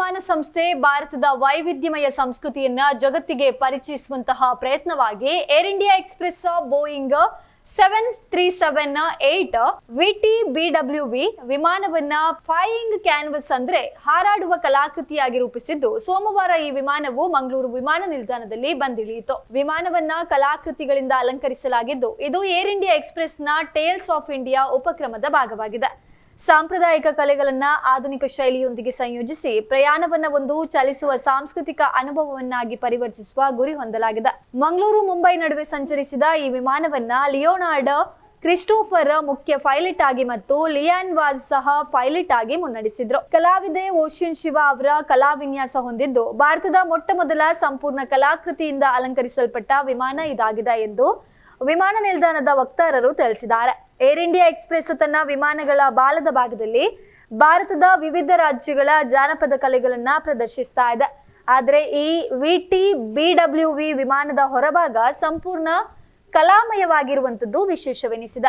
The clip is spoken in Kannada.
ವಿಮಾನ ಸಂಸ್ಥೆ ಭಾರತದ ವೈವಿಧ್ಯಮಯ ಸಂಸ್ಕೃತಿಯನ್ನ ಜಗತ್ತಿಗೆ ಪರಿಚಯಿಸುವಂತಹ ಪ್ರಯತ್ನವಾಗಿ Air India Express Boeing 737-8 VT-BWV ವಿಮಾನವನ್ನ ಫ್ಲೈಯಿಂಗ್ ಕ್ಯಾನ್ವಸ್ ಅಂದ್ರೆ ಹಾರಾಡುವ ಕಲಾಕೃತಿಯಾಗಿ ರೂಪಿಸಿದ್ದು ಸೋಮವಾರ ಈ ವಿಮಾನವು ಮಂಗಳೂರು ವಿಮಾನ ನಿಲ್ದಾಣದಲ್ಲಿ ಬಂದಿಳಿಯಿತು. ವಿಮಾನವನ್ನ ಕಲಾಕೃತಿಗಳಿಂದ ಅಲಂಕರಿಸಲಾಗಿದ್ದು ಇದು ಏರ್ ಇಂಡಿಯಾ ಎಕ್ಸ್‌ಪ್ರೆಸ್ ನ ಟೇಲ್ಸ್ ಆಫ್ ಇಂಡಿಯಾ ಉಪಕ್ರಮದ ಭಾಗವಾಗಿದೆ. ಸಾಂಪ್ರದಾಯಿಕ ಕಲೆಗಳನ್ನ ಆಧುನಿಕ ಶೈಲಿಯೊಂದಿಗೆ ಸಂಯೋಜಿಸಿ ಪ್ರಯಾಣವನ್ನ ಒಂದು ಚಲಿಸುವ ಸಾಂಸ್ಕೃತಿಕ ಅನುಭವವನ್ನಾಗಿ ಪರಿವರ್ತಿಸುವ ಗುರಿ ಹೊಂದಲಾಗಿದೆ. ಮಂಗಳೂರು ಮುಂಬೈ ನಡುವೆ ಸಂಚರಿಸಿದ ಈ ವಿಮಾನವನ್ನ ಲಿಯೋನಾರ್ಡ್ ಕ್ರಿಸ್ಟೋಫರ್ ಮುಖ್ಯ ಪೈಲಟ್ ಆಗಿ ಮತ್ತು ಲಿಯಾನ್ ವಾಜ್ ಸಹ ಪೈಲಟ್ ಆಗಿ ಮುನ್ನಡೆಸಿದ್ರು. ಕಲಾವಿದೆ ಓಷಿಯನ್ ಶಿವ ಅವರ ಕಲಾ ವಿನ್ಯಾಸ ಹೊಂದಿದ್ದು ಭಾರತದ ಮೊಟ್ಟ ಮೊದಲ ಸಂಪೂರ್ಣ ಕಲಾಕೃತಿಯಿಂದ ಅಲಂಕರಿಸಲ್ಪಟ್ಟ ವಿಮಾನ ಇದಾಗಿದೆ ಎಂದು ವಿಮಾನ ನಿಲ್ದಾಣದ ವಕ್ತಾರರು ತಿಳಿಸಿದ್ದಾರೆ. ಏರ್ ಇಂಡಿಯಾ ಎಕ್ಸ್‌ಪ್ರೆಸ್ ತನ್ನ ವಿಮಾನಗಳ ಬಾಲದ ಭಾಗದಲ್ಲಿ ಭಾರತದ ವಿವಿಧ ರಾಜ್ಯಗಳ ಜಾನಪದ ಕಲೆಗಳನ್ನ ಪ್ರದರ್ಶಿಸ್ತಾ ಇದೆ. ಆದರೆ ಈ VT-BWV ವಿಮಾನದ ಹೊರಭಾಗ ಸಂಪೂರ್ಣ ಕಲಾಮಯವಾಗಿರುವಂತದ್ದು ವಿಶೇಷವೆನಿಸಿದೆ.